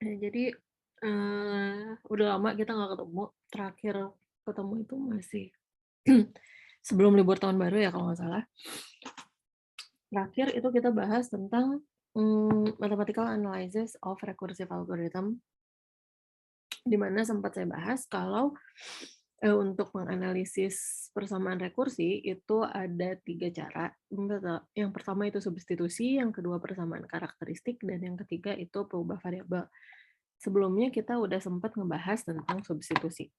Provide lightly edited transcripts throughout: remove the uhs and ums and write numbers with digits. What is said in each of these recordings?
Jadi, udah lama kita nggak ketemu, terakhir ketemu itu masih sebelum libur tahun baru ya kalau nggak salah. Terakhir itu kita bahas tentang, mathematical analysis of recursive algorithm, di mana sempat saya bahas kalau, untuk menganalisis persamaan rekursi itu ada 3 cara. Yang pertama itu substitusi, yang kedua persamaan karakteristik, dan yang ketiga itu pengubah variabel. Sebelumnya kita udah sempat ngebahas tentang substitusi.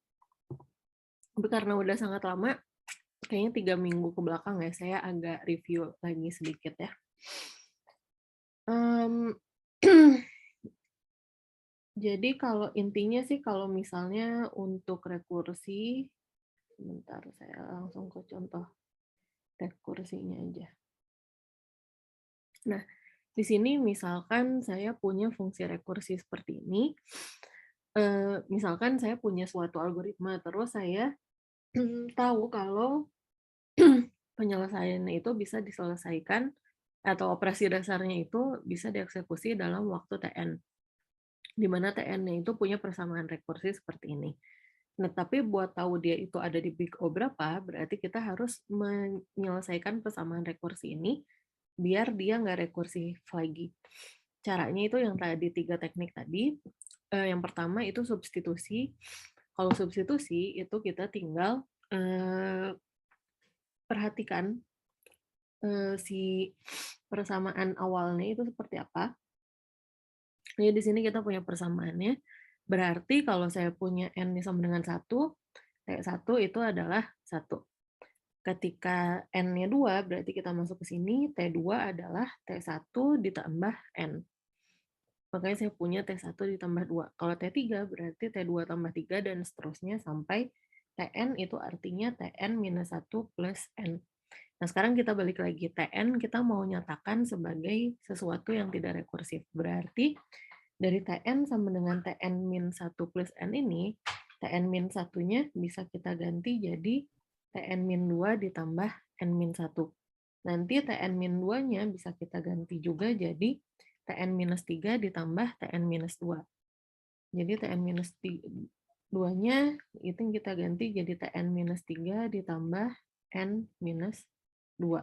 Tapi karena udah sangat lama, kayaknya 3 minggu ke belakang ya, saya agak review lagi sedikit ya. Mmm, jadi kalau intinya sih kalau misalnya untuk rekursi, sebentar saya langsung ke contoh rekursinya aja. Nah, di sini misalkan saya punya fungsi rekursi seperti ini, misalkan saya punya suatu algoritma, terus saya tahu kalau penyelesaiannya itu bisa diselesaikan atau operasi dasarnya itu bisa dieksekusi dalam waktu TN, di mana TN-nya itu punya persamaan rekursi seperti ini. Nah, tapi buat tahu dia itu ada di big O berapa, berarti kita harus menyelesaikan persamaan rekursi ini biar dia nggak rekursif lagi. Caranya itu yang tadi 3 teknik tadi. Yang pertama itu substitusi. Kalau substitusi itu kita tinggal perhatikan si persamaan awalnya itu seperti apa. Jadi di sini kita punya persamaannya. Berarti kalau saya punya n sama dengan 1, T1 itu adalah 1. Ketika n-nya 2, berarti kita masuk ke sini, T2 adalah T1 ditambah n. Makanya saya punya T1 ditambah 2. Kalau T3 berarti T2 tambah 3 dan seterusnya sampai Tn itu artinya Tn minus 1 plus n. Nah, sekarang kita balik lagi. Tn kita mau nyatakan sebagai sesuatu yang tidak rekursif. Berarti dari Tn sama dengan Tn min 1 plus n ini, Tn min 1-nya bisa kita ganti jadi Tn min 2 ditambah n min 1. Nanti Tn min 2-nya bisa kita ganti juga jadi Tn minus 3 ditambah Tn minus 2. Jadi Tn minus 2-nya itu kita ganti jadi Tn minus 3 ditambah n minus 2.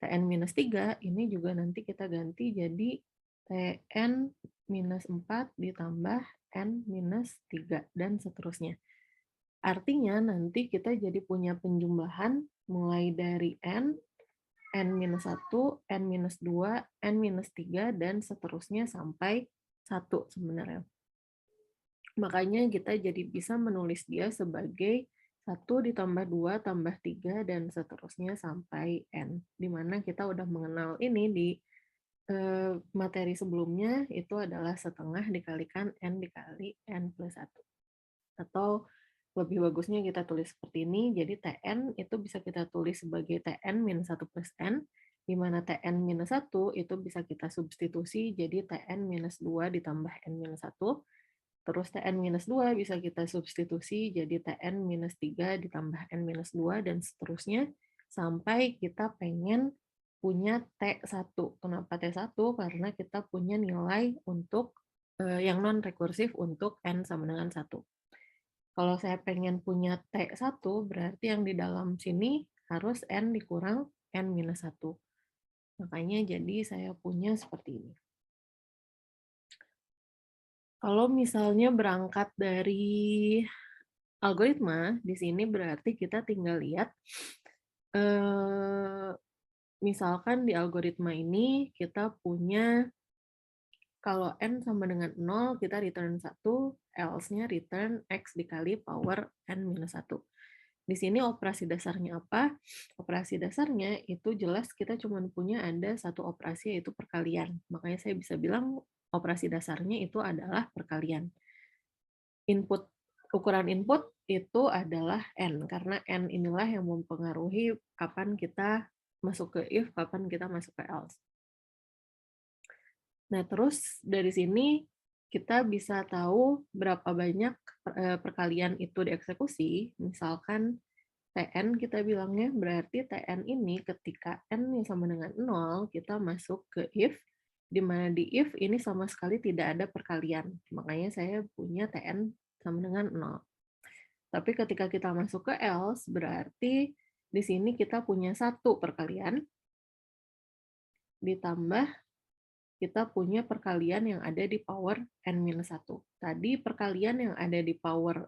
Tn minus 3 ini juga nanti kita ganti jadi Tn minus 4 ditambah n minus 3 dan seterusnya. Artinya nanti kita jadi punya penjumlahan mulai dari n-1, n-2, n-3, dan seterusnya sampai 1 sebenarnya. Makanya kita jadi bisa menulis dia sebagai 1 ditambah 2 tambah 3 dan seterusnya sampai n. Dimana kita udah mengenal ini di materi sebelumnya itu adalah setengah dikalikan n dikali n plus 1. Atau lebih bagusnya kita tulis seperti ini, jadi Tn itu bisa kita tulis sebagai Tn minus 1 plus n, di mana Tn minus 1 itu bisa kita substitusi jadi Tn minus 2 ditambah n minus 1, terus Tn minus 2 bisa kita substitusi jadi Tn minus 3 ditambah n minus 2, dan seterusnya sampai kita pengen punya T1. Kenapa T1? Karena kita punya nilai untuk yang non-rekursif untuk n sama dengan 1. Kalau saya pengen punya T1, berarti yang di dalam sini harus N dikurang N-1. Makanya jadi saya punya seperti ini. Kalau misalnya berangkat dari algoritma, di sini berarti kita tinggal lihat, misalkan di algoritma ini kita punya, kalau N sama dengan 0, kita return 1, else-nya return X dikali power N-1. Di sini operasi dasarnya apa? Operasi dasarnya itu jelas kita cuma punya ada satu operasi, yaitu perkalian. Makanya saya bisa bilang operasi dasarnya itu adalah perkalian. Ukuran input itu adalah N, karena N inilah yang mempengaruhi kapan kita masuk ke if, kapan kita masuk ke else. Nah, terus dari sini kita bisa tahu berapa banyak perkalian itu dieksekusi. Misalkan Tn kita bilangnya, berarti Tn ini ketika n sama dengan 0, kita masuk ke if, di mana di if ini sama sekali tidak ada perkalian. Makanya saya punya Tn sama dengan 0. Tapi ketika kita masuk ke else, berarti di sini kita punya satu perkalian, ditambah kita punya perkalian yang ada di power n-1. Tadi perkalian yang ada di power,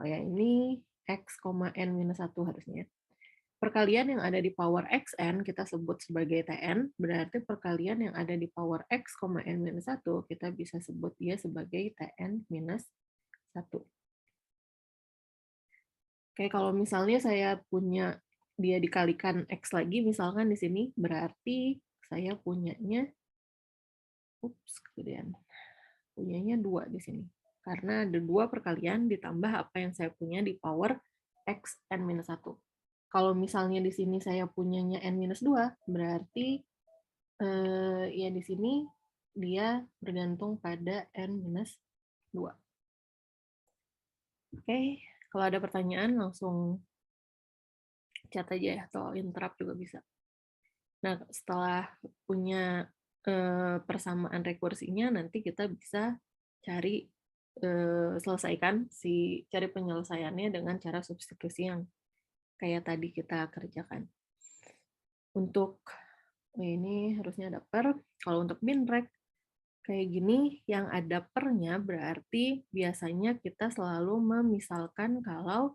ini x, n-1 harusnya. Perkalian yang ada di power xn kita sebut sebagai Tn, berarti perkalian yang ada di power x, n-1 kita bisa sebut dia sebagai Tn-1. Oke, kalau misalnya saya punya dia dikalikan x lagi, misalkan di sini, berarti saya punyanya, punyanya 2 di sini. Karena ada 2 perkalian ditambah apa yang saya punya di power x n-1. Kalau misalnya di sini saya punyanya n-2, berarti ya di sini dia bergantung pada n-2. Oke, kalau ada pertanyaan langsung chat aja ya, atau interrupt juga bisa. Nah, setelah punya persamaan rekursinya, nanti kita bisa cari selesaikan cari penyelesaiannya dengan cara substitusi yang kayak tadi kita kerjakan. Untuk ini harusnya ada per. Kalau untuk binrek kayak gini, yang ada pernya berarti biasanya kita selalu memisalkan kalau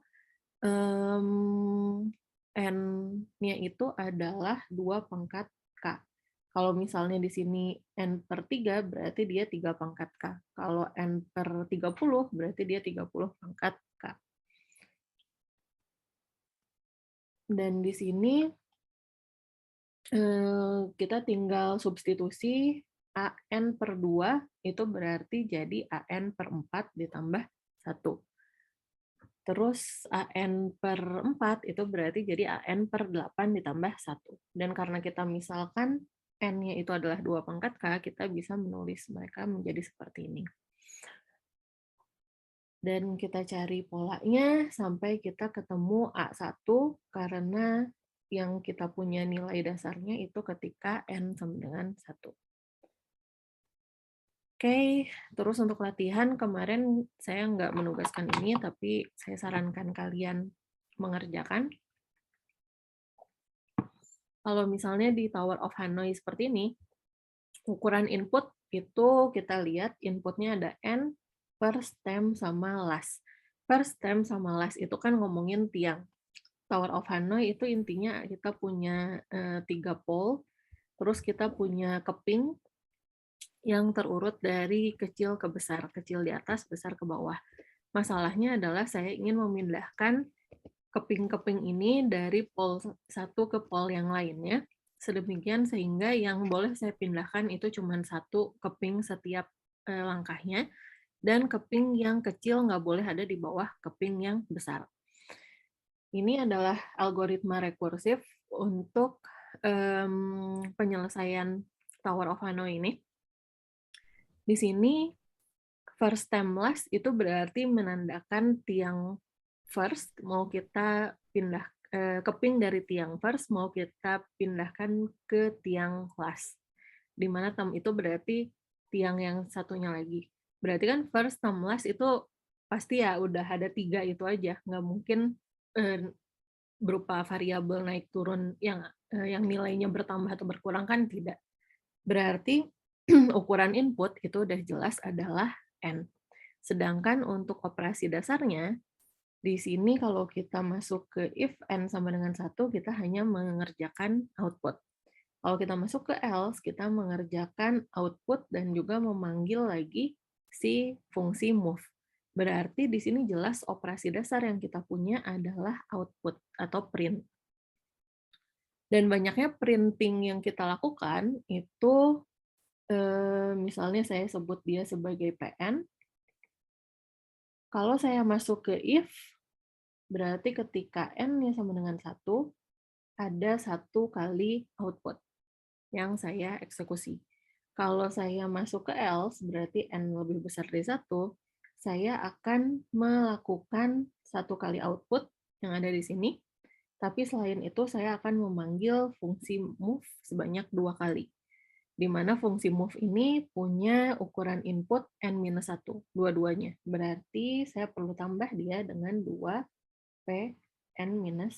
n-nya itu adalah 2 pangkat K. Kalau misalnya di sini n per 3, berarti dia 3 pangkat K. Kalau n per 30, berarti dia 30 pangkat K. Dan di sini kita tinggal substitusi AN per 2 itu berarti jadi AN per 4 ditambah 1. Terus AN per 4 itu berarti jadi AN per 8 ditambah 1. Dan karena kita misalkan N-nya itu adalah 2 pangkat K, kita bisa menulis mereka menjadi seperti ini. Dan kita cari polanya sampai kita ketemu A1, karena yang kita punya nilai dasarnya itu ketika N sama dengan 1. Oke, terus untuk latihan kemarin saya nggak menugaskan ini, tapi saya sarankan kalian mengerjakan. Kalau misalnya di Tower of Hanoi seperti ini, ukuran input itu kita lihat inputnya ada N, per, stem, sama last. Per, stem, sama last itu kan ngomongin tiang. Tower of Hanoi itu intinya kita punya 3 pole, terus kita punya keping yang terurut dari kecil ke besar, kecil di atas, besar ke bawah. Masalahnya adalah saya ingin memindahkan keping-keping ini dari pole satu ke pole yang lainnya, sedemikian sehingga yang boleh saya pindahkan itu cuma satu keping setiap langkahnya, dan keping yang kecil nggak boleh ada di bawah keping yang besar. Ini adalah algoritma rekursif untuk penyelesaian Tower of Hanoi ini. Di sini first stem last itu berarti menandakan tiang first mau kita pindah keping dari tiang first mau kita pindahkan ke tiang last. Di mana term itu berarti tiang yang satunya lagi. Berarti kan first term last itu pasti ya udah ada 3 itu aja, nggak mungkin berupa variabel naik turun yang nilainya bertambah atau berkurang kan tidak. Berarti ukuran input itu udah jelas adalah N. Sedangkan untuk operasi dasarnya, di sini kalau kita masuk ke if N sama dengan 1, kita hanya mengerjakan output. Kalau kita masuk ke else, kita mengerjakan output dan juga memanggil lagi si fungsi move. Berarti di sini jelas operasi dasar yang kita punya adalah output atau print. Dan banyaknya printing yang kita lakukan itu misalnya saya sebut dia sebagai PN. Kalau saya masuk ke if, berarti ketika N-nya sama dengan 1, ada 1 kali output yang saya eksekusi. Kalau saya masuk ke else, berarti N lebih besar dari 1, saya akan melakukan 1 kali output yang ada di sini, tapi selain itu saya akan memanggil fungsi move sebanyak 2 kali. di mana fungsi move ini punya ukuran input n-1, dua-duanya. Berarti saya perlu tambah dia dengan 2p n-1.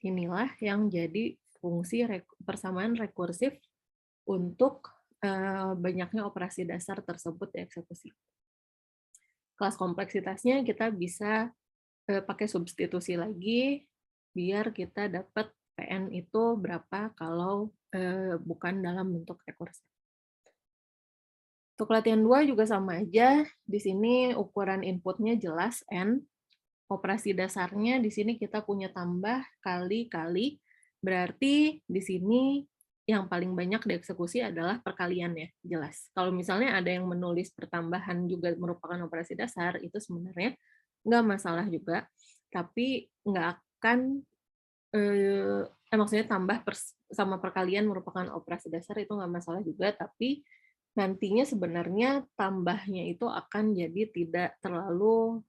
Inilah yang jadi fungsi persamaan rekursif untuk banyaknya operasi dasar tersebut dieksekusi. Kelas kompleksitasnya kita bisa pakai substitusi lagi, biar kita dapat PN itu berapa kalau bukan dalam bentuk rekursif. Untuk latihan 2 juga sama aja, di sini ukuran inputnya jelas N, operasi dasarnya di sini kita punya tambah kali-kali, berarti di sini yang paling banyak dieksekusi adalah perkalian ya, jelas. Kalau misalnya ada yang menulis pertambahan juga merupakan operasi dasar, itu sebenarnya nggak masalah juga, tapi nggak akan, maksudnya tambah sama perkalian merupakan operasi dasar itu nggak masalah juga, tapi nantinya sebenarnya tambahnya itu akan jadi tidak terlalu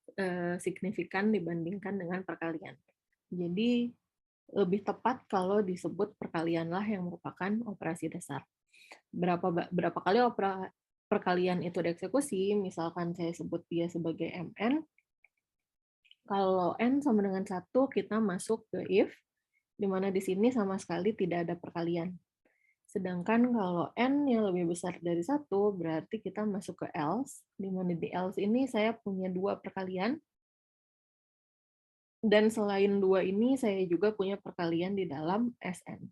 signifikan dibandingkan dengan perkalian. Jadi lebih tepat kalau disebut perkalianlah yang merupakan operasi dasar. Berapa kali perkalian itu dieksekusi, misalkan saya sebut dia sebagai MN, kalau N sama dengan 1, kita masuk ke if, di mana di sini sama sekali tidak ada perkalian. Sedangkan kalau N-nya lebih besar dari 1, berarti kita masuk ke else, di mana di else ini saya punya 2 perkalian, dan selain 2 ini saya juga punya perkalian di dalam Sn,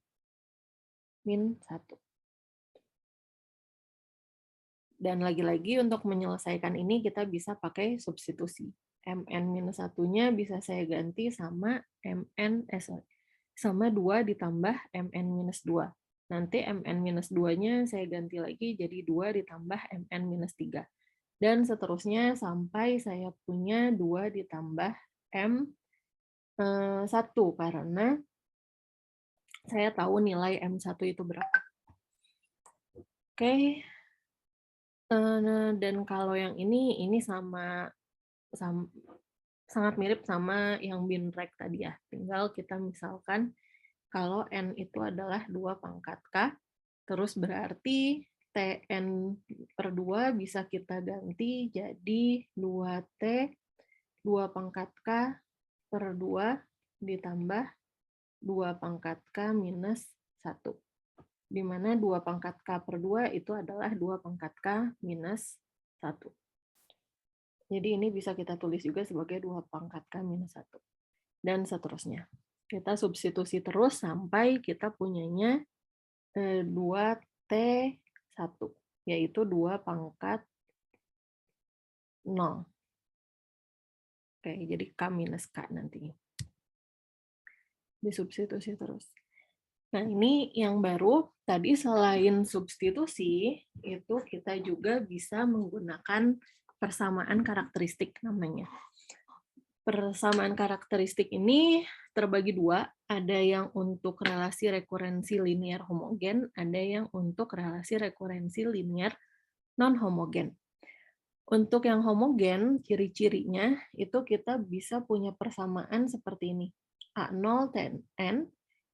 min 1. Dan lagi-lagi untuk menyelesaikan ini kita bisa pakai substitusi. Mn-1-nya bisa saya ganti sama sama 2 ditambah Mn-2. Nanti Mn-2-nya saya ganti lagi jadi 2 ditambah Mn-3. Dan seterusnya sampai saya punya 2 ditambah M1, karena saya tahu nilai M1 itu berapa. Oke. Dan kalau yang ini sama sangat mirip sama yang binrek tadi ya. Tinggal kita misalkan kalau N itu adalah 2 pangkat K, terus berarti Tn per 2 bisa kita ganti jadi 2T 2 pangkat K per 2 ditambah 2 pangkat K minus 1. Di mana 2 pangkat K per 2 itu adalah 2 pangkat K minus 1. Jadi ini bisa kita tulis juga sebagai 2 pangkat K minus 1. Dan seterusnya. Kita substitusi terus sampai kita punyanya 2T1, yaitu 2 pangkat 0. Oke, jadi K minus K nantinya. Disubstitusi terus. Nah, ini yang baru, tadi selain substitusi, itu kita juga bisa menggunakan persamaan karakteristik namanya. Persamaan karakteristik ini terbagi 2, ada yang untuk relasi rekurensi linear homogen, ada yang untuk relasi rekurensi linear non-homogen. Untuk yang homogen, ciri-cirinya itu kita bisa punya persamaan seperti ini. A0 Tn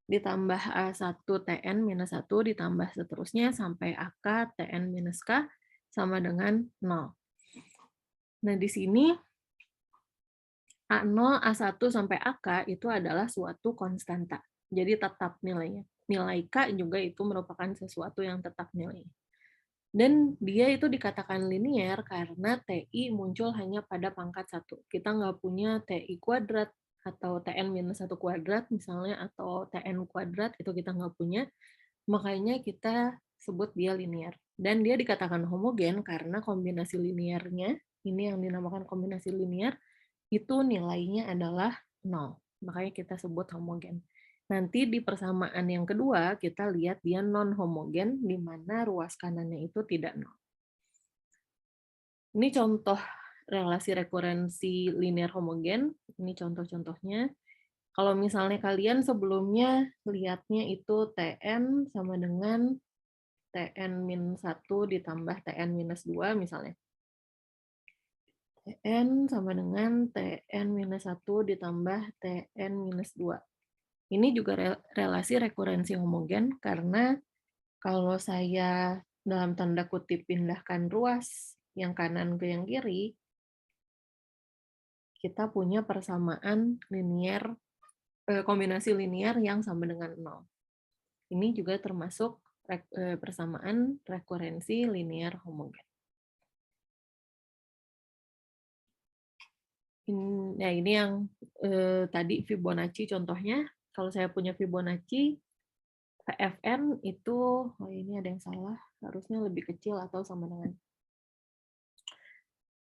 ditambah A1 Tn minus 1 ditambah seterusnya sampai AK Tn minus K sama dengan 0. Nah, di sini A0, A1 sampai AK itu adalah suatu konstanta. Jadi tetap nilainya. Nilai K juga itu merupakan sesuatu yang tetap nilainya. Dan dia itu dikatakan linear karena TI muncul hanya pada pangkat 1. Kita nggak punya TI kuadrat atau TN minus 1 kuadrat misalnya, atau TN kuadrat, itu kita nggak punya. Makanya kita sebut dia linear. Dan dia dikatakan homogen karena kombinasi linearnya, ini yang dinamakan kombinasi linear, itu nilainya adalah 0. Makanya kita sebut homogen. Nanti di persamaan yang kedua, kita lihat dia non-homogen, di mana ruas kanannya itu tidak 0. Ini contoh relasi rekurensi linear homogen. Ini contoh-contohnya. Kalau misalnya kalian sebelumnya lihatnya itu Tn sama dengan Tn-1 ditambah Tn-2 misalnya. Tn sama dengan Tn-1 ditambah Tn-2. Ini juga relasi rekurensi homogen karena Kalau saya dalam tanda kutip pindahkan ruas yang kanan ke yang kiri, kita punya persamaan linier, kombinasi linier yang sama dengan 0. Ini juga termasuk persamaan rekurensi linier homogen. Nah, ini yang tadi Fibonacci contohnya. Kalau saya punya Fibonacci, Fn itu, oh ini ada yang salah, harusnya lebih kecil atau sama dengan.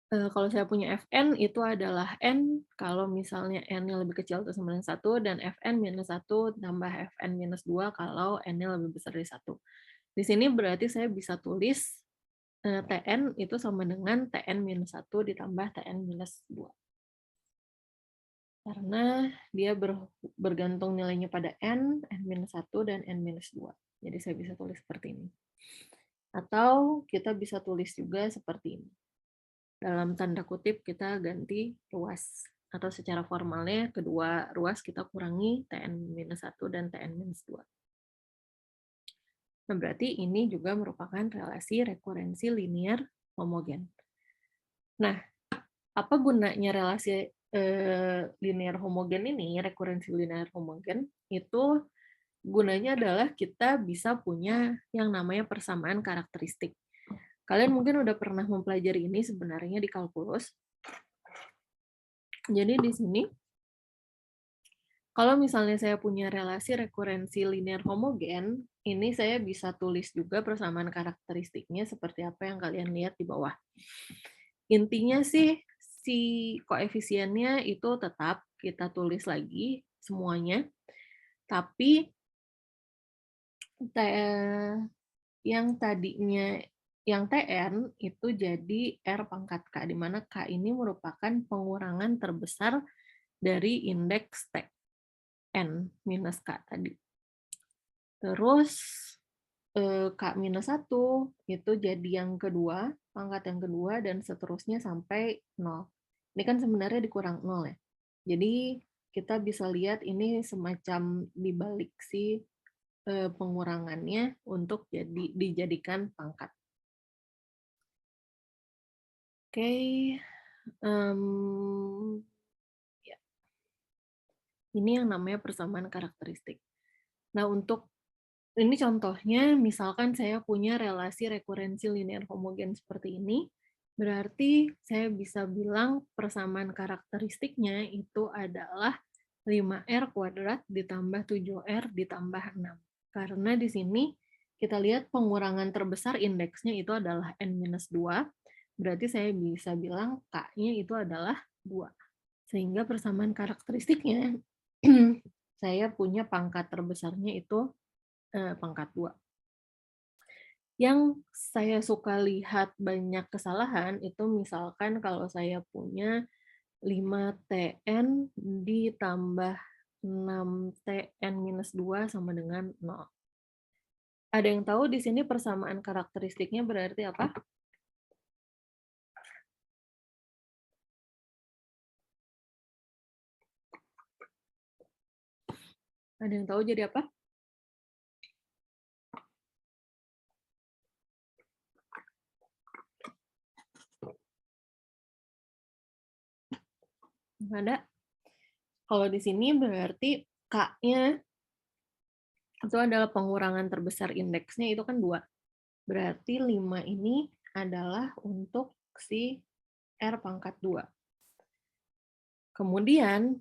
Kalau saya punya Fn itu adalah N, kalau misalnya N-nya lebih kecil atau sama dengan 1, dan Fn minus 1 tambah Fn minus 2 kalau N-nya lebih besar dari 1. Di sini berarti saya bisa tulis Tn itu sama dengan Tn minus 1 ditambah Tn minus 2. Karena dia bergantung nilainya pada N-1 dan N-2. Jadi saya bisa tulis seperti ini. Atau kita bisa tulis juga seperti ini. Dalam tanda kutip kita ganti ruas. Atau secara formalnya kedua ruas kita kurangi Tn-1 dan Tn-2. Nah, berarti ini juga merupakan relasi rekurensi linier homogen. Nah, apa gunanya relasi linear homogen ini, rekurensi linear homogen, itu gunanya adalah kita bisa punya yang namanya persamaan karakteristik. Kalian mungkin udah pernah mempelajari ini sebenarnya di kalkulus. Jadi di sini, kalau misalnya saya punya relasi rekurensi linear homogen, ini saya bisa tulis juga persamaan karakteristiknya seperti apa yang kalian lihat di bawah. Intinya sih, si koefisiennya itu tetap kita tulis lagi semuanya, tapi yang tadinya yang Tn itu jadi R pangkat K, di mana K ini merupakan pengurangan terbesar dari indeks Tn minus K tadi. Terus K minus 1 itu jadi yang kedua, pangkat yang kedua, dan seterusnya sampai 0. Ini kan sebenarnya dikurang 0 ya. Jadi kita bisa lihat ini semacam dibalik si pengurangannya untuk dijadikan pangkat. Oke, ya. Ini yang namanya persamaan karakteristik. Nah, untuk ini contohnya, misalkan saya punya relasi rekurensi linear homogen seperti ini, berarti saya bisa bilang persamaan karakteristiknya itu adalah 5R kuadrat ditambah 7R ditambah 6. Karena di sini kita lihat pengurangan terbesar indeksnya itu adalah N-2, berarti saya bisa bilang K-nya itu adalah 2. Sehingga persamaan karakteristiknya, saya punya pangkat terbesarnya itu pangkat 2. Yang saya suka lihat banyak kesalahan itu misalkan kalau saya punya 5Tn ditambah 6Tn-2 sama dengan 0. Ada yang tahu di sini persamaan karakteristiknya berarti apa? Ada yang tahu jadi apa? Ada. Kalau di sini berarti K-nya itu adalah pengurangan terbesar indeksnya itu kan 2. Berarti 5 ini adalah untuk si R pangkat 2. Kemudian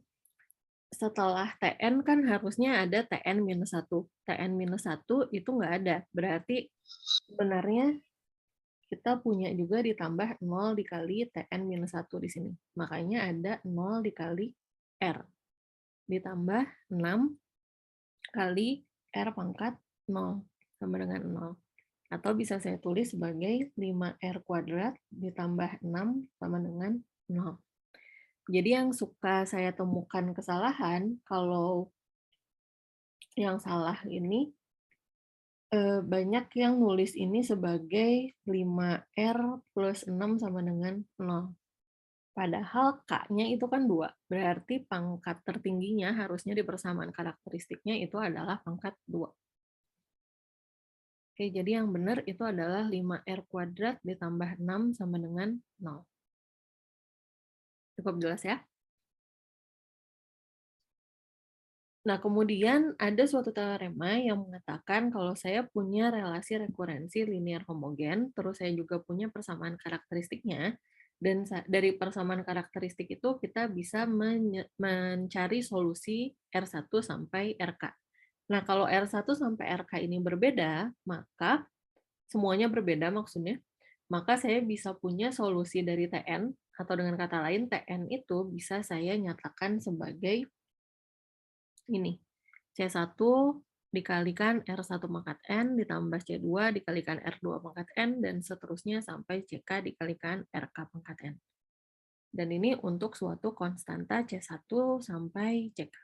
setelah Tn kan harusnya ada Tn-1. Tn-1 itu nggak ada. Berarti sebenarnya kita punya juga ditambah 0 dikali Tn-1 di sini. Makanya ada 0 dikali R. Ditambah 6 kali R pangkat 0 sama dengan 0. Atau bisa saya tulis sebagai 5R kuadrat ditambah 6 sama dengan 0. Jadi yang suka saya temukan kesalahan, kalau yang salah ini, banyak yang nulis ini sebagai 5R plus 6 sama dengan 0. Padahal K-nya itu kan 2, berarti pangkat tertingginya harusnya di persamaan karakteristiknya itu adalah pangkat 2. Oke, jadi yang benar itu adalah 5R² ditambah 6 sama dengan 0. Cukup jelas ya? Nah, kemudian ada suatu teorema yang mengatakan kalau saya punya relasi rekurensi linear homogen, terus saya juga punya persamaan karakteristiknya, dan dari persamaan karakteristik itu kita bisa mencari solusi R1 sampai RK. Nah, kalau R1 sampai RK ini berbeda, maka semuanya berbeda maksudnya, maka saya bisa punya solusi dari Tn, atau dengan kata lain, Tn itu bisa saya nyatakan sebagai ini, C1 dikalikan R1 pangkat N ditambah C2 dikalikan R2 pangkat N, dan seterusnya sampai CK dikalikan RK pangkat N. Dan ini untuk suatu konstanta C1 sampai CK.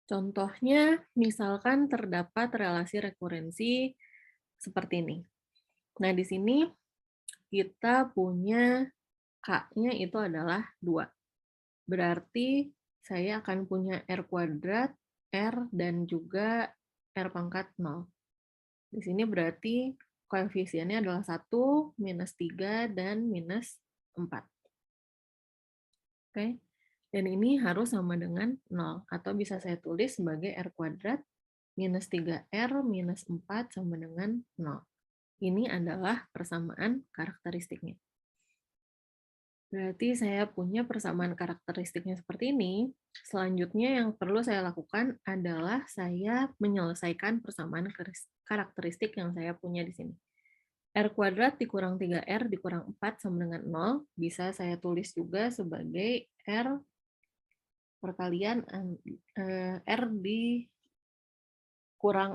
Contohnya, misalkan terdapat relasi rekurensi seperti ini. Nah, di sini kita punya K-nya itu adalah 2. Berarti saya akan punya R², R, dan juga R pangkat 0. Di sini berarti koefisiennya adalah 1, minus 3, dan minus 4. Oke? Dan ini harus sama dengan 0, atau bisa saya tulis sebagai R² minus 3R minus 4 sama dengan 0. Ini adalah persamaan karakteristiknya. Berarti saya punya persamaan karakteristiknya seperti ini. Selanjutnya yang perlu saya lakukan adalah saya menyelesaikan persamaan karakteristik yang saya punya di sini. R² dikurang 3R dikurang 4 sama dengan 0, bisa saya tulis juga sebagai R perkalian R dikurang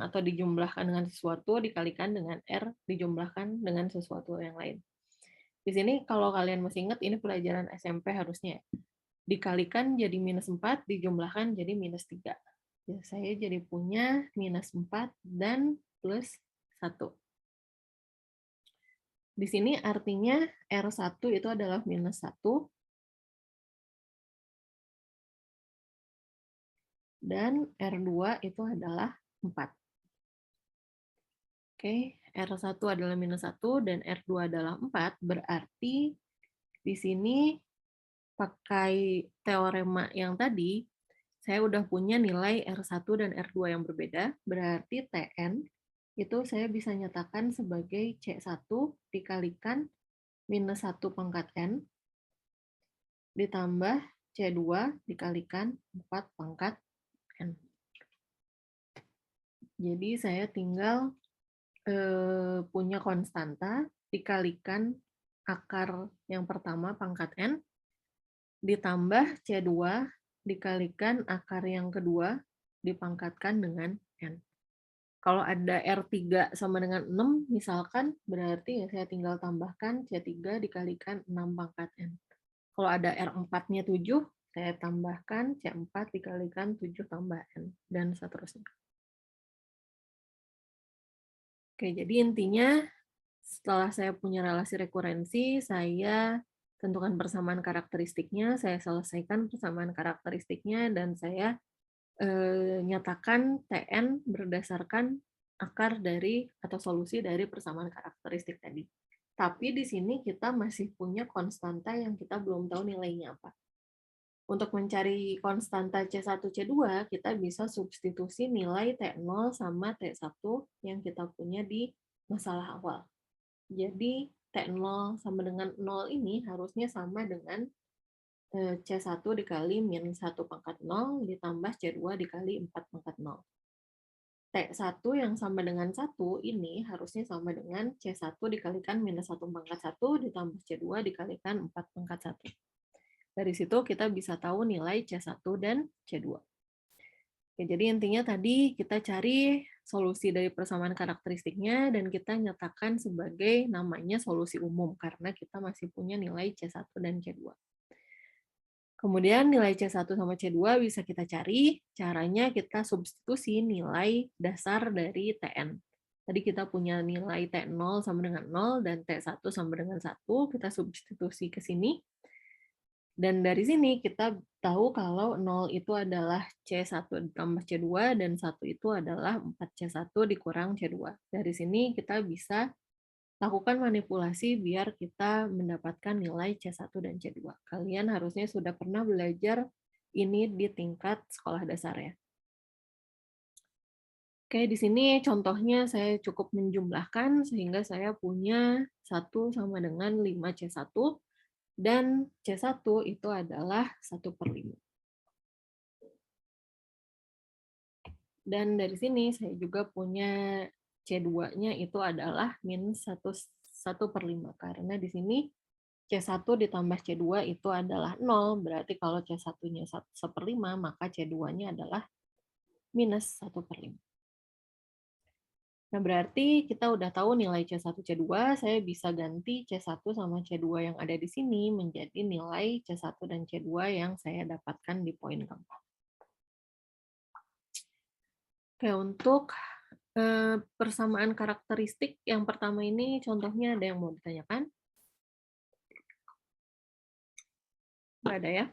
atau dijumlahkan dengan sesuatu dikalikan dengan R dijumlahkan dengan sesuatu yang lain. Di sini kalau kalian masih ingat, ini pelajaran SMP harusnya. Dikalikan jadi minus 4, dijumlahkan jadi minus 3. Ya, saya jadi punya minus 4 dan plus 1. Di sini artinya R1 itu adalah minus 1, dan R2 itu adalah 4. Oke, R1 adalah minus 1 dan R2 adalah 4, berarti di sini pakai teorema yang tadi, saya udah punya nilai R1 dan R2 yang berbeda, berarti Tn itu saya bisa nyatakan sebagai C1 dikalikan minus 1 pangkat N ditambah C2 dikalikan 4 pangkat N. Jadi saya tinggal punya konstanta dikalikan akar yang pertama pangkat N ditambah C2 dikalikan akar yang kedua dipangkatkan dengan N. Kalau ada R3 sama dengan 6, misalkan, berarti ya saya tinggal tambahkan C3 dikalikan 6 pangkat N. Kalau ada R4-nya 7, saya tambahkan C4 dikalikan 7 tambah N, dan seterusnya. Oke, jadi intinya setelah saya punya relasi rekurensi, saya tentukan persamaan karakteristiknya, saya selesaikan persamaan karakteristiknya, dan saya nyatakan Tn berdasarkan akar dari atau solusi dari persamaan karakteristik tadi. Tapi di sini kita masih punya konstanta yang kita belum tahu nilainya apa. Untuk mencari konstanta C1, C2, kita bisa substitusi nilai T0 sama T1 yang kita punya di masalah awal. Jadi T0 sama dengan 0 ini harusnya sama dengan C1 dikali min 1 pangkat 0 ditambah C2 dikali 4 pangkat 0. T1 yang sama dengan 1 ini harusnya sama dengan C1 dikalikan minus 1 pangkat 1 ditambah C2 dikalikan 4 pangkat 1. Dari situ kita bisa tahu nilai C1 dan C2. Oke, jadi intinya tadi kita cari solusi dari persamaan karakteristiknya dan kita nyatakan sebagai namanya solusi umum karena kita masih punya nilai C1 dan C2. Kemudian nilai C1 sama C2 bisa kita cari, caranya kita substitusi nilai dasar dari Tn. Tadi kita punya nilai T0 sama dengan 0 dan T1 sama dengan 1, kita substitusi ke sini. Dan dari sini kita tahu kalau 0 itu adalah C1 ditambah C2 dan 1 itu adalah 4C1 dikurang C2. Dari sini kita bisa lakukan manipulasi biar kita mendapatkan nilai C1 dan C2. Kalian harusnya sudah pernah belajar ini di tingkat sekolah dasar ya. Oke, di sini contohnya saya cukup menjumlahkan sehingga saya punya 1 sama dengan 5C1 dan C1 itu adalah 1/5. Dan dari sini saya juga punya C2-nya itu adalah minus 1/5 karena di sini C1 ditambah C2 itu adalah 0, berarti kalau C1-nya 1/5 maka C2-nya adalah minus 1/5. Nah, berarti kita udah tahu nilai C1, C2, saya bisa ganti C1 sama C2 yang ada di sini menjadi nilai C1 dan C2 yang saya dapatkan di poin keempat. Oke, untuk persamaan karakteristik yang pertama ini contohnya ada yang mau ditanyakan? Nggak ada ya?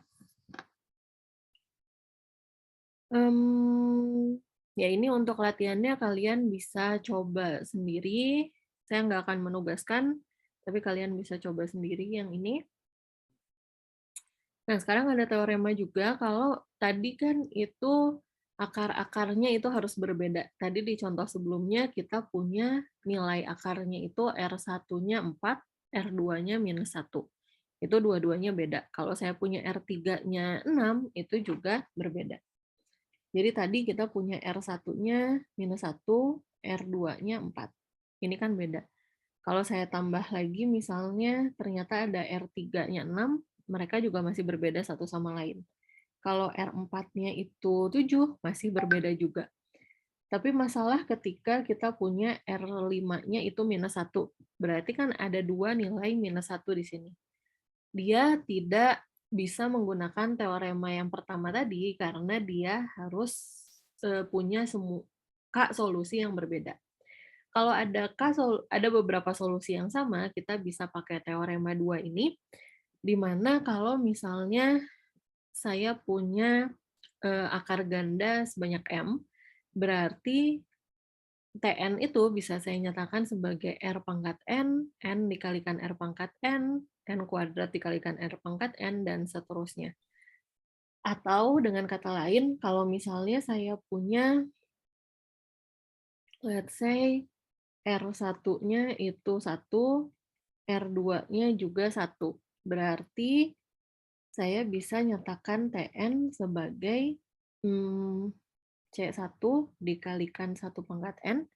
Ya ini untuk latihannya kalian bisa coba sendiri. Saya nggak akan menugaskan, tapi kalian bisa coba sendiri yang ini. Nah, sekarang ada teorema juga kalau tadi kan itu akar-akarnya itu harus berbeda. Tadi di contoh sebelumnya kita punya nilai akarnya itu R1-nya 4, R2-nya minus 1. Itu dua-duanya beda. Kalau saya punya R3-nya 6, itu juga berbeda. Jadi tadi kita punya R1-nya minus 1, R2-nya 4. Ini kan beda. Kalau saya tambah lagi misalnya ternyata ada R3-nya 6, mereka juga masih berbeda satu sama lain. Kalau R4-nya itu 7, masih berbeda juga. Tapi masalah ketika kita punya R5-nya itu minus 1. Berarti kan ada dua nilai minus 1 di sini. Dia tidak bisa menggunakan teorema yang pertama tadi karena dia harus punya solusi yang berbeda. Kalau ada beberapa solusi yang sama, kita bisa pakai teorema 2 ini, di mana kalau misalnya saya punya akar ganda sebanyak M, berarti Tn itu bisa saya nyatakan sebagai R pangkat N dikalikan R pangkat N kuadrat dikalikan R pangkat N, dan seterusnya. Atau dengan kata lain, kalau misalnya saya punya, let's say, R1-nya itu 1, R2-nya juga 1. Berarti saya bisa nyatakan Tn sebagai C1 dikalikan 1 pangkat N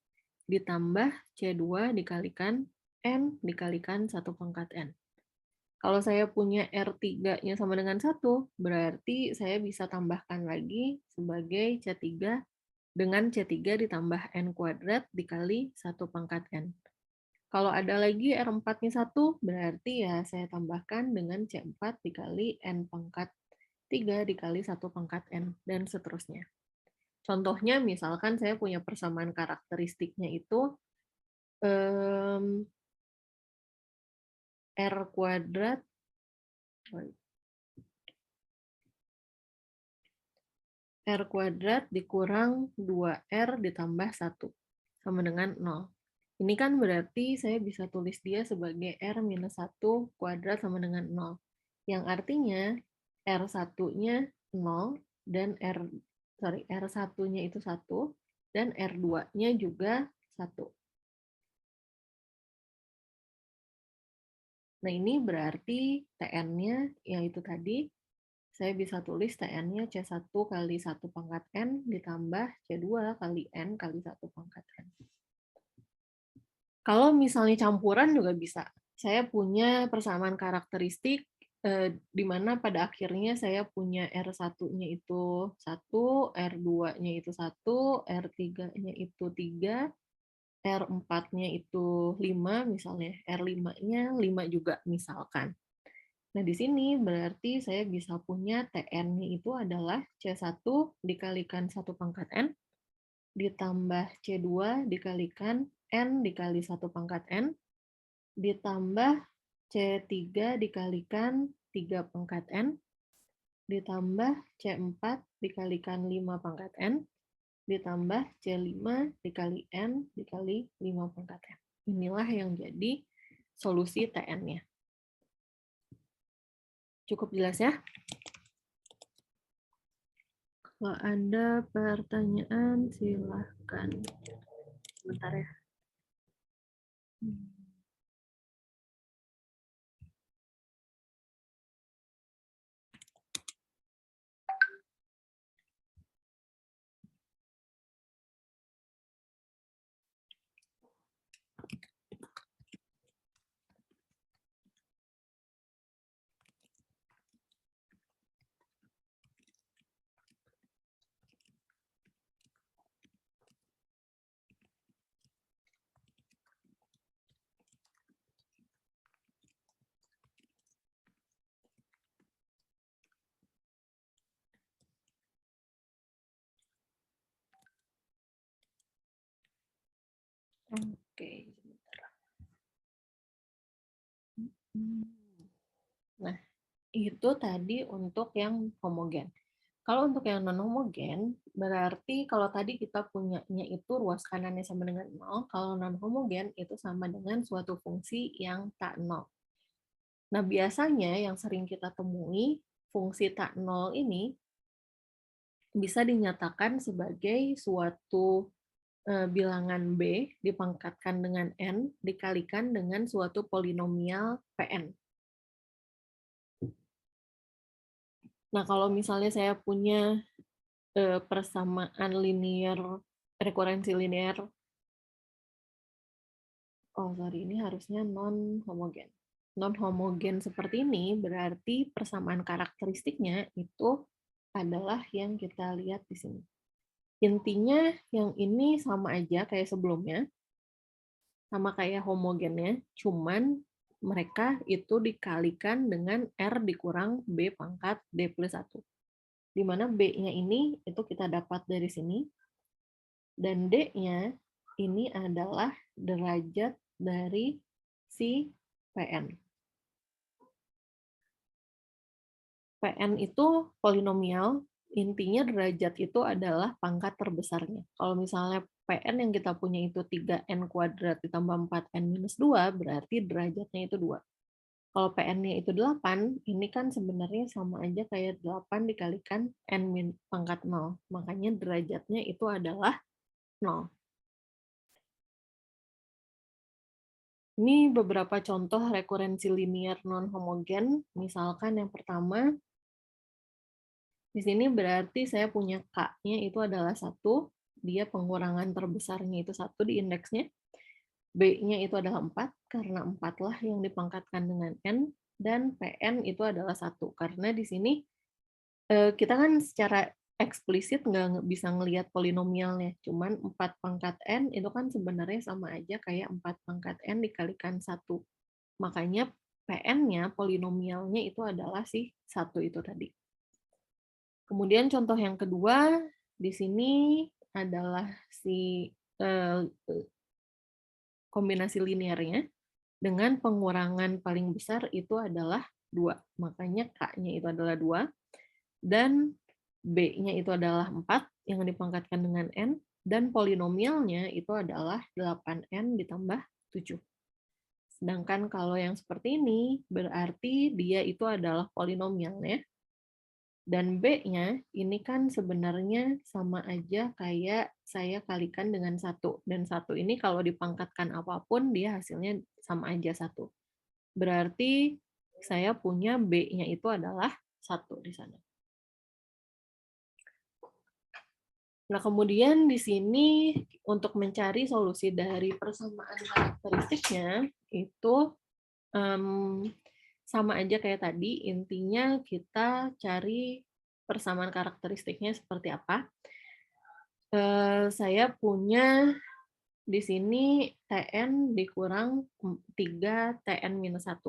ditambah C2 dikalikan N dikalikan 1 pangkat N. Kalau saya punya R3-nya sama dengan 1, berarti saya bisa tambahkan lagi sebagai C3 dengan C3 ditambah N kuadrat dikali 1 pangkat N. Kalau ada lagi R4-nya 1, berarti ya saya tambahkan dengan C4 dikali N pangkat 3 dikali 1 pangkat N, dan seterusnya. Contohnya, misalkan saya punya persamaan karakteristiknya itu R kuadrat dikurang 2R ditambah 1 sama dengan 0. Ini kan berarti saya bisa tulis dia sebagai R minus 1 kuadrat sama dengan 0. Yang artinya R1-nya 0 dan R1-nya itu 1 dan R2-nya juga 1. Nah, ini berarti Tn-nya yaitu tadi saya bisa tulis Tn-nya C1 kali 1 pangkat N ditambah C2 kali N kali 1 pangkat N. Kalau misalnya campuran juga bisa. Saya punya persamaan karakteristik di mana pada akhirnya saya punya R1-nya itu 1, R2-nya itu 1, R3-nya itu 3, R4-nya itu 5 misalnya, R5-nya 5 juga misalkan. Nah, di sini berarti saya bisa punya Tn-nya itu adalah C1 dikalikan 1 pangkat N ditambah C2 dikalikan N dikali 1 pangkat N ditambah C3 dikalikan 3 pangkat N, ditambah C4 dikalikan 5 pangkat N, ditambah C5 dikali N dikali 5 pangkat N. Inilah yang jadi solusi TN-nya. Cukup jelas ya? Kalau ada pertanyaan, silahkan. Bentar ya. Oke, sebentar. Nah, itu tadi untuk yang homogen. Kalau untuk yang non-homogen, berarti kalau tadi kita punyanya itu ruas kanannya sama dengan 0, kalau non-homogen itu sama dengan suatu fungsi yang tak 0. Nah, biasanya yang sering kita temui, fungsi tak 0 ini bisa dinyatakan sebagai suatu bilangan B dipangkatkan dengan N dikalikan dengan suatu polinomial Pn. Nah, kalau misalnya saya punya persamaan linear, rekurensi linear, ini harusnya non-homogen. Non-homogen seperti ini berarti persamaan karakteristiknya itu adalah yang kita lihat di sini. Intinya yang ini sama aja kayak sebelumnya, sama kayak homogennya, cuman mereka itu dikalikan dengan R dikurang B pangkat D plus 1. Di mana B-nya ini itu kita dapat dari sini, dan D-nya ini adalah derajat dari si Pn. Pn itu polinomial, intinya derajat itu adalah pangkat terbesarnya. Kalau misalnya Pn yang kita punya itu 3n kuadrat ditambah 4n minus 2, berarti derajatnya itu 2. Kalau Pn-nya itu 8, ini kan sebenarnya sama aja kayak 8 dikalikan n pangkat 0. Makanya derajatnya itu adalah 0. Ini beberapa contoh rekurensi linear non-homogen. Misalkan yang pertama, di sini berarti saya punya K-nya itu adalah 1, dia pengurangan terbesarnya itu 1 di indeksnya. B-nya itu adalah 4, karena 4 lah yang dipangkatkan dengan N, dan Pn itu adalah 1, karena di sini kita kan secara eksplisit nggak bisa ngelihat polinomialnya, cuman 4 pangkat N itu kan sebenarnya sama aja kayak 4 pangkat N dikalikan 1. Makanya Pn-nya, polinomialnya itu adalah si 1 itu tadi. Kemudian contoh yang kedua, di sini adalah si kombinasi linearnya dengan pengurangan paling besar itu adalah 2. Makanya K-nya itu adalah 2, dan B-nya itu adalah 4 yang dipangkatkan dengan N, dan polinomialnya itu adalah 8N ditambah 7. Sedangkan kalau yang seperti ini, berarti dia itu adalah polinomialnya, dan B-nya ini kan sebenarnya sama aja kayak saya kalikan dengan 1. Dan 1 ini kalau dipangkatkan apapun, dia hasilnya sama aja 1. Berarti saya punya B-nya itu adalah 1 di sana. Nah, kemudian di sini untuk mencari solusi dari persamaan karakteristiknya, itu sama aja kayak tadi, intinya kita cari persamaan karakteristiknya seperti apa. Saya punya di sini Tn dikurang 3 Tn minus 1.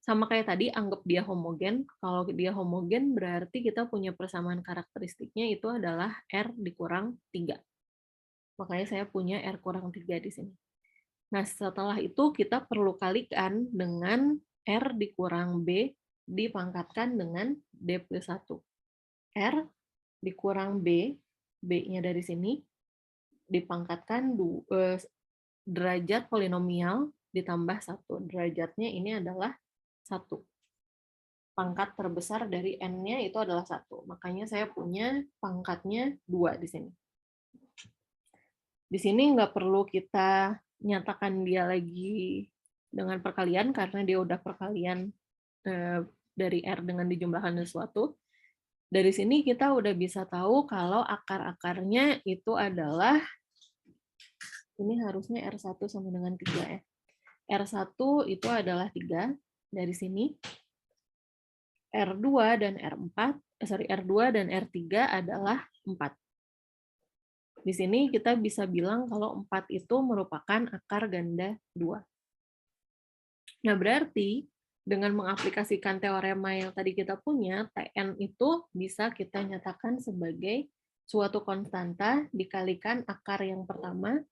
Sama kayak tadi, anggap dia homogen. Kalau dia homogen, berarti kita punya persamaan karakteristiknya itu adalah R dikurang 3. Makanya saya punya R kurang 3 di sini. Nah, setelah itu kita perlu kalikan dengan R dikurang B dipangkatkan dengan D plus 1. R dikurang B, B-nya dari sini, dipangkatkan derajat polinomial ditambah 1. Derajatnya ini adalah 1. Pangkat terbesar dari N-nya itu adalah 1. Makanya saya punya pangkatnya 2 di sini. Di sini nggak perlu kita nyatakan dia lagi dengan perkalian, karena dia udah perkalian dari R dengan dijumlahkan sesuatu. Dari sini kita udah bisa tahu kalau akar-akarnya itu adalah, ini harusnya R1 sama dengan 3 ya. R1 itu adalah 3 dari sini. R2 dan R2 dan R3 adalah 4. Di sini kita bisa bilang kalau 4 itu merupakan akar ganda 2. Nah, berarti dengan mengaplikasikan teorema yang tadi kita punya, Tn itu bisa kita nyatakan sebagai suatu konstanta dikalikan akar yang pertama.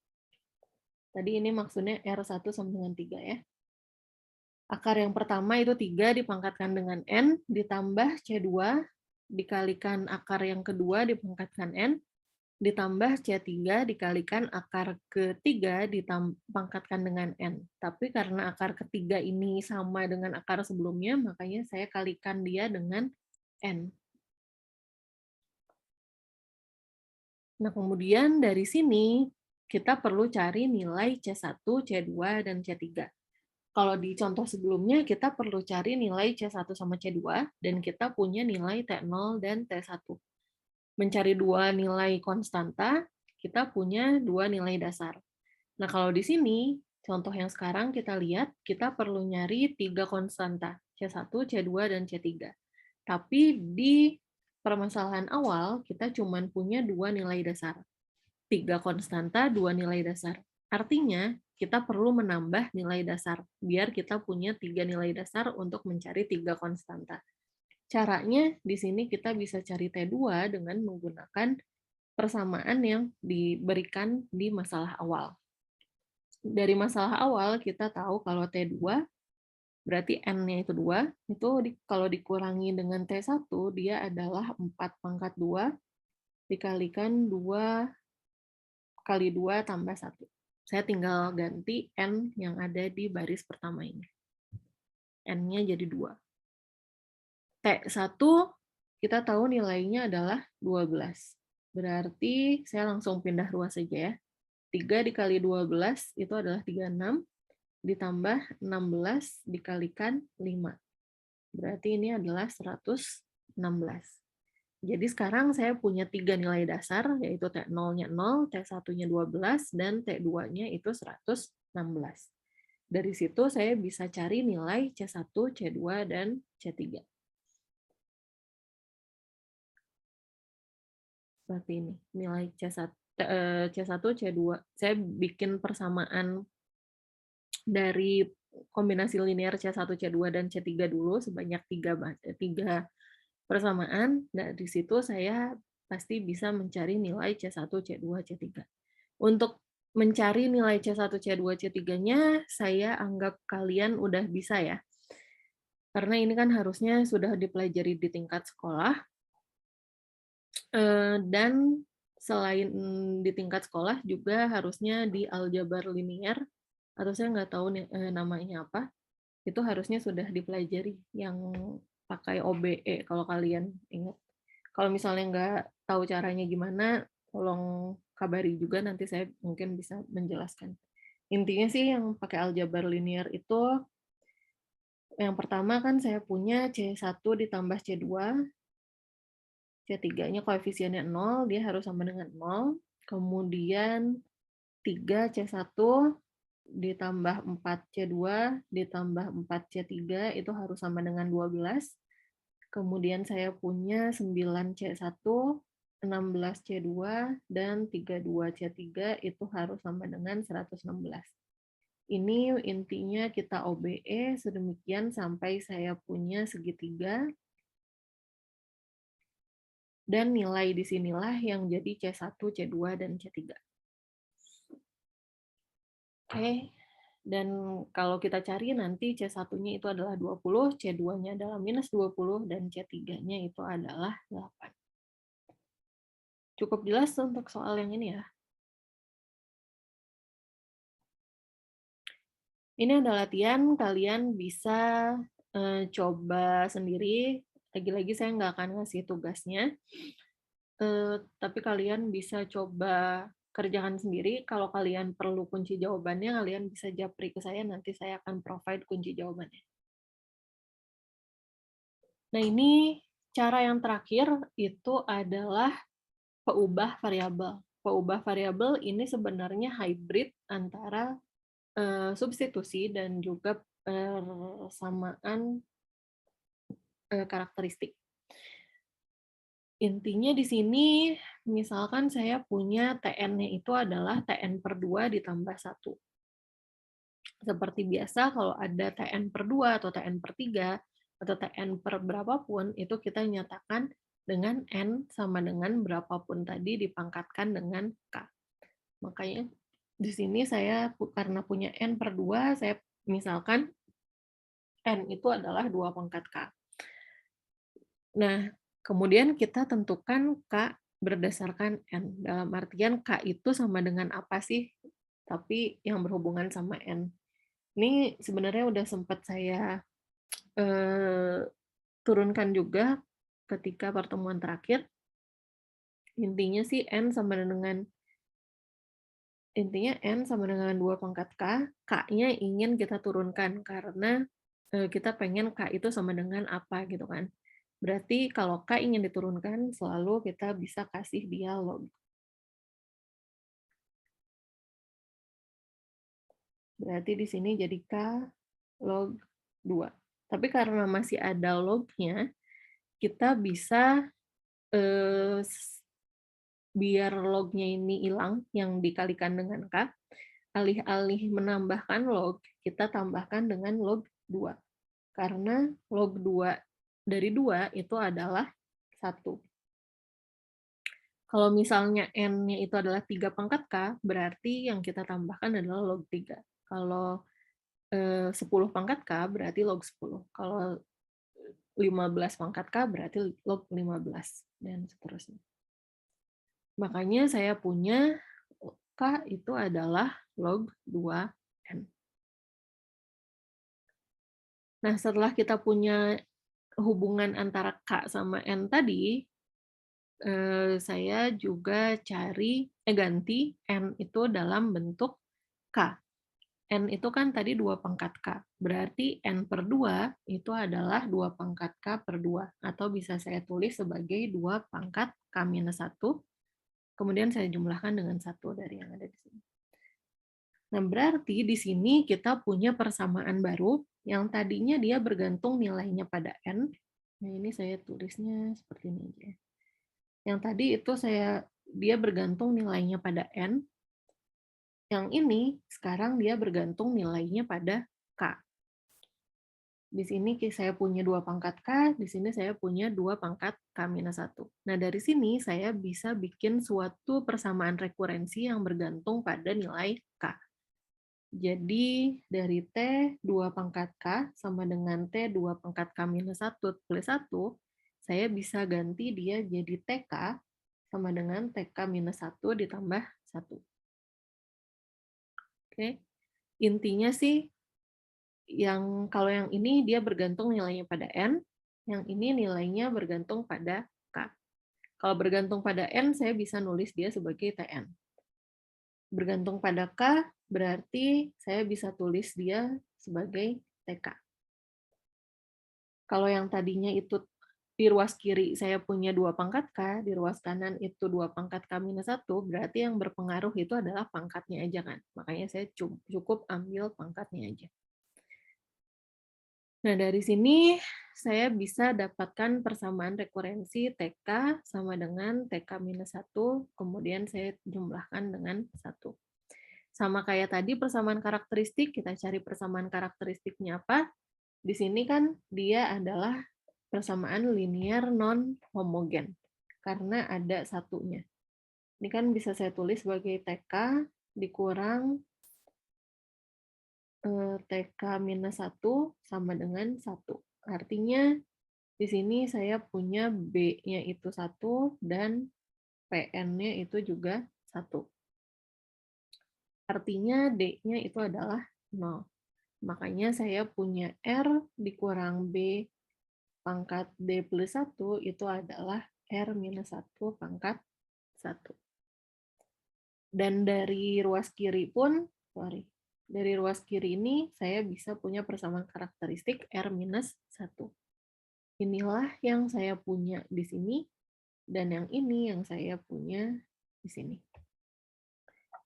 Tadi ini maksudnya R1 sama dengan 3 ya. Akar yang pertama itu 3 dipangkatkan dengan N, ditambah C2, dikalikan akar yang kedua dipangkatkan N, ditambah C3 dikalikan akar ketiga dipangkatkan dengan N. Tapi karena akar ketiga ini sama dengan akar sebelumnya, makanya saya kalikan dia dengan N. Nah, kemudian dari sini kita perlu cari nilai C1, C2, dan C3. Kalau di contoh sebelumnya, kita perlu cari nilai C1 sama C2, dan kita punya nilai T0 dan T1. Mencari dua nilai konstanta, kita punya dua nilai dasar. Nah, kalau di sini, contoh yang sekarang kita lihat, kita perlu nyari 3 konstanta, C1, C2, dan C3. Tapi di permasalahan awal, kita cuma punya 2 nilai dasar. 3 konstanta, 2 nilai dasar. Artinya, kita perlu menambah nilai dasar, biar kita punya 3 nilai dasar untuk mencari 3 konstanta. Caranya, di sini kita bisa cari T2 dengan menggunakan persamaan yang diberikan di masalah awal. Dari masalah awal, kita tahu kalau T2, berarti N-nya itu 2, itu kalau dikurangi dengan T1, dia adalah 4 pangkat 2, dikalikan 2 kali 2 tambah 1. Saya tinggal ganti N yang ada di baris pertama ini. N-nya jadi 2. T1 kita tahu nilainya adalah 12. Berarti saya langsung pindah ruas saja ya. 3 dikali 12 itu adalah 36, ditambah 16 dikalikan 5. Berarti ini adalah 116. Jadi sekarang saya punya 3 nilai dasar, yaitu T0-nya 0, T1-nya 12, dan T2-nya itu 116. Dari situ saya bisa cari nilai C1, C2, dan C3. Seperti ini, nilai C1, C2. Saya bikin persamaan dari kombinasi linear C1, C2, dan C3 dulu sebanyak 3 persamaan. Nah, di situ saya pasti bisa mencari nilai C1, C2, C3. Untuk mencari nilai C1, C2, C3-nya, saya anggap kalian udah bisa ya. Karena ini kan harusnya sudah dipelajari di tingkat sekolah. Dan selain di tingkat sekolah juga harusnya di aljabar linear, atau saya nggak tahu namanya apa, itu harusnya sudah dipelajari yang pakai OBE kalau kalian ingat. Kalau misalnya nggak tahu caranya gimana, tolong kabari juga, nanti saya mungkin bisa menjelaskan. Intinya sih yang pakai aljabar linear itu, yang pertama kan saya punya C1 ditambah C2, C3-nya koefisiennya 0, dia harus sama dengan 0. Kemudian 3C1 ditambah 4C2 ditambah 4C3 itu harus sama dengan 12. Kemudian saya punya 9C1, 16C2, dan 32C3 itu harus sama dengan 116. Ini intinya kita OBE sedemikian sampai saya punya segitiga. Dan nilai di sinilah yang jadi C1, C2, dan C3. Oke, Dan kalau kita cari nanti C1-nya itu adalah 20, C2-nya adalah minus 20, dan C3-nya itu adalah 8. Cukup jelas untuk soal yang ini ya. Ini ada latihan, kalian bisa coba sendiri. Lagi-lagi saya nggak akan ngasih tugasnya, tapi kalian bisa coba kerjakan sendiri. Kalau kalian perlu kunci jawabannya, kalian bisa japri ke saya, nanti saya akan provide kunci jawabannya. Nah, ini cara yang terakhir itu adalah peubah variabel. Peubah variabel ini sebenarnya hybrid antara substitusi dan juga persamaan karakteristik. Intinya di sini, misalkan saya punya TN-nya itu adalah TN per 2 ditambah 1. Seperti biasa, kalau ada TN per 2 atau TN per 3, atau TN per berapapun, itu kita nyatakan dengan N sama dengan berapapun tadi dipangkatkan dengan K. Makanya di sini saya karena punya N per 2, saya misalkan N itu adalah 2 pangkat K. Nah, kemudian kita tentukan K berdasarkan N. Dalam artian K itu sama dengan apa sih? Tapi yang berhubungan sama N. Ini sebenarnya udah sempat saya turunkan juga ketika pertemuan terakhir. Intinya sih N sama dengan Intinya N sama dengan 2 pangkat K, K-nya ingin kita turunkan karena kita pengen K itu sama dengan apa gitu kan. Berarti kalau K ingin diturunkan, selalu kita bisa kasih dia log. Berarti di sini jadi K log 2. Tapi karena masih ada lognya, kita bisa biar lognya ini hilang yang dikalikan dengan K, alih-alih menambahkan log, kita tambahkan dengan log 2. Karena log 2 dari 2 itu adalah 1. Kalau misalnya N-nya itu adalah 3 pangkat K, berarti yang kita tambahkan adalah log 3. Kalau 10 pangkat K, berarti log 10. Kalau 15 pangkat K, berarti log 15, dan seterusnya. Makanya saya punya K itu adalah log 2N. Nah, setelah kita punya hubungan antara K sama N tadi, saya juga ganti N itu dalam bentuk K. N itu kan tadi 2 pangkat K. Berarti N per 2 itu adalah 2 pangkat K per 2. Atau bisa saya tulis sebagai 2 pangkat K minus 1. Kemudian saya jumlahkan dengan 1 dari yang ada di sini. Nah, berarti di sini kita punya persamaan baru yang tadinya dia bergantung nilainya pada N. Nah, ini saya tulisnya seperti ini aja. Yang tadi itu dia bergantung nilainya pada N. Yang ini sekarang dia bergantung nilainya pada K. Di sini saya punya 2 pangkat K, di sini saya punya 2 pangkat K minus 1. Nah, dari sini saya bisa bikin suatu persamaan rekurensi yang bergantung pada nilai K. Jadi dari T 2 pangkat K sama dengan T 2 pangkat K minus 1 plus 1, saya bisa ganti dia jadi TK sama dengan TK minus 1 ditambah 1. Oke. Intinya sih, kalau yang ini dia bergantung nilainya pada N, yang ini nilainya bergantung pada K. Kalau bergantung pada N, saya bisa nulis dia sebagai TN. Bergantung pada K, berarti saya bisa tulis dia sebagai TK. Kalau yang tadinya itu di ruas kiri saya punya 2 pangkat K, di ruas kanan itu 2 pangkat K minus 1, berarti yang berpengaruh itu adalah pangkatnya aja kan. Makanya saya cukup ambil pangkatnya aja. Nah, dari sini saya bisa dapatkan persamaan rekurensi TK sama dengan TK minus 1, kemudian saya jumlahkan dengan 1. Sama kayak tadi persamaan karakteristik, kita cari persamaan karakteristiknya apa. Di sini kan dia adalah persamaan linear non-homogen, karena ada satunya. Ini kan bisa saya tulis sebagai TK dikurang TK minus 1 sama dengan 1. Artinya di sini saya punya B-nya itu 1 dan PN-nya itu juga 1. Artinya D-nya itu adalah 0. Makanya saya punya R dikurang B pangkat D plus 1 itu adalah R minus 1 pangkat 1. Dan dari ruas kiri pun, dari ruas kiri ini saya bisa punya persamaan karakteristik R minus 1. Inilah yang saya punya di sini, dan yang ini yang saya punya di sini.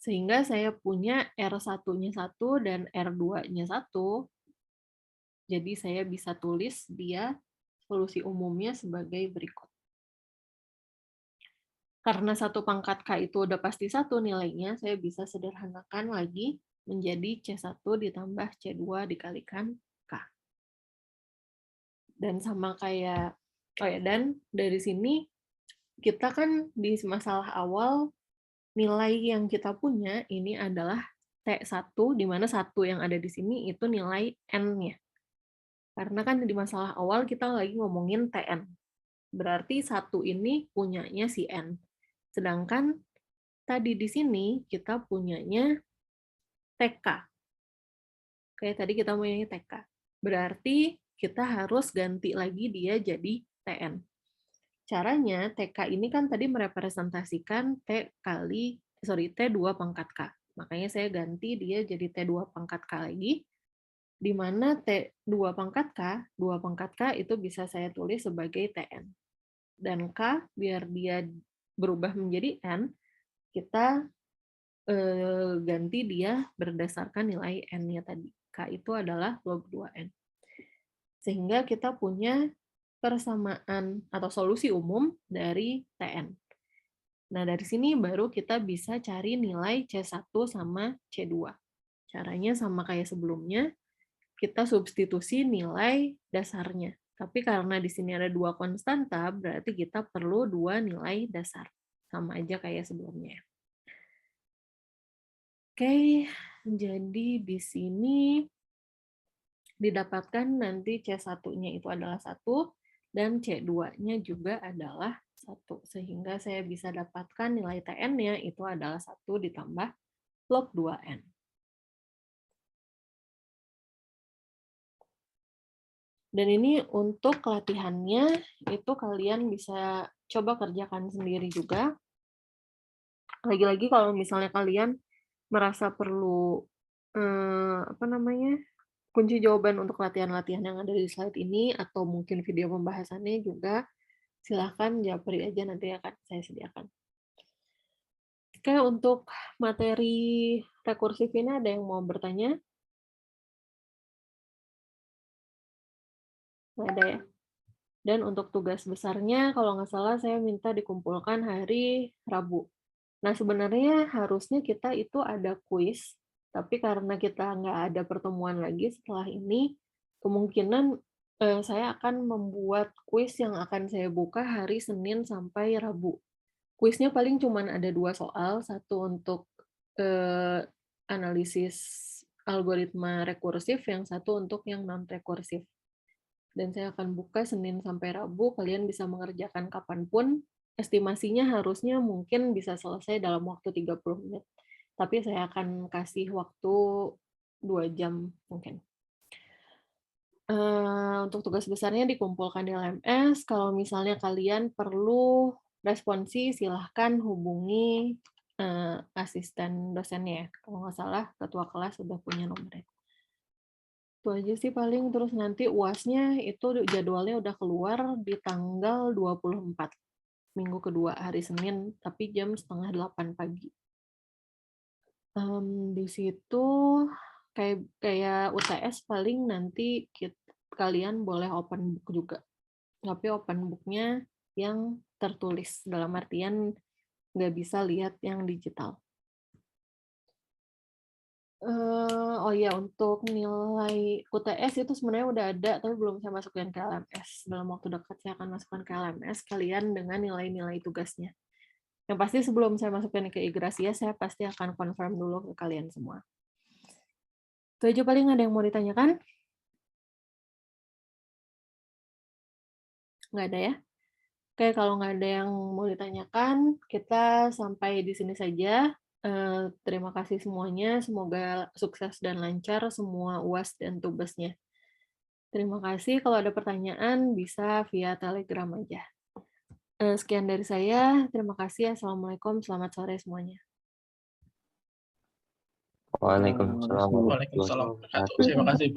Sehingga saya punya R1-nya 1 dan R2-nya 1, jadi saya bisa tulis dia solusi umumnya sebagai berikut. Karena 1 pangkat K itu udah pasti 1 nilainya, saya bisa sederhanakan lagi menjadi C1 ditambah C2 dikalikan K. Dan sama kayak, dan dari sini kita kan di masalah awal nilai yang kita punya ini adalah T1, di mana 1 yang ada di sini itu nilai N-nya. Karena kan di masalah awal kita lagi ngomongin Tn. Berarti 1 ini punyanya si N. Sedangkan tadi di sini kita punyanya TK. Kayak tadi kita punyanya TK. Berarti kita harus ganti lagi dia jadi Tn. Caranya, TK ini kan tadi merepresentasikan T2 pangkat K. Makanya saya ganti dia jadi T2 pangkat K lagi, di mana T2 pangkat K, 2 pangkat K itu bisa saya tulis sebagai Tn. Dan K, biar dia berubah menjadi N, kita ganti dia berdasarkan nilai N-nya tadi. K itu adalah log 2N. Sehingga kita punya persamaan atau solusi umum dari Tn. Nah, dari sini baru kita bisa cari nilai C1 sama C2. Caranya sama kayak sebelumnya, kita substitusi nilai dasarnya. Tapi karena di sini ada 2 konstanta, berarti kita perlu 2 nilai dasar. Sama aja kayak sebelumnya. Oke, jadi di sini didapatkan nanti C1-nya itu adalah 1, dan C2-nya juga adalah 1. Sehingga saya bisa dapatkan nilai Tn-nya itu adalah 1 ditambah log 2N. Dan ini untuk latihannya, itu kalian bisa coba kerjakan sendiri juga. Lagi-lagi kalau misalnya kalian merasa perlu kunci jawaban untuk latihan-latihan yang ada di slide ini, atau mungkin video pembahasannya juga, silahkan japri aja, nanti akan saya sediakan. Oke, untuk materi rekursif ini ada yang mau bertanya? Nggak ada ya? Dan untuk tugas besarnya, kalau nggak salah saya minta dikumpulkan hari Rabu. Nah, sebenarnya harusnya kita itu ada kuis, tapi karena kita nggak ada pertemuan lagi setelah ini, kemungkinan saya akan membuat kuis yang akan saya buka hari Senin sampai Rabu. Kuisnya paling cuma ada 2 soal, satu untuk analisis algoritma rekursif, yang satu untuk yang non-rekursif. Dan saya akan buka Senin sampai Rabu, kalian bisa mengerjakan kapanpun. Estimasinya harusnya mungkin bisa selesai dalam waktu 30 menit. Tapi saya akan kasih waktu 2 jam mungkin. Untuk tugas besarnya dikumpulkan di LMS. Kalau misalnya kalian perlu responsi, silahkan hubungi asisten dosennya ya. Kalau nggak salah, ketua kelas sudah punya nomornya. Itu aja sih paling. Terus nanti UAS-nya itu jadwalnya udah keluar di tanggal 24, minggu kedua, hari Senin, tapi jam 7:30 pagi. Di situ kayak UTS paling nanti kalian boleh open book juga. Tapi open book-nya yang tertulis, dalam artian nggak bisa lihat yang digital. Oh iya, untuk nilai UTS itu sebenarnya udah ada, tapi belum saya masukin ke LMS. Dalam waktu dekat saya akan masukkan ke LMS kalian dengan nilai-nilai tugasnya. Yang pasti sebelum saya masukin ke Igracia, saya pasti akan confirm dulu ke kalian semua. Itu aja paling, ada yang mau ditanyakan? Nggak ada ya? Oke, kalau nggak ada yang mau ditanyakan, kita sampai di sini saja. Terima kasih semuanya, semoga sukses dan lancar semua UAS dan tugasnya. Terima kasih, kalau ada pertanyaan bisa via Telegram aja. Sekian dari saya, terima kasih. Assalamualaikum, selamat sore semuanya. Waalaikumsalam warahmatullahi Waalaikumsalam warahmatullahi wabarakatuh. wabarakatuh. Terima kasih.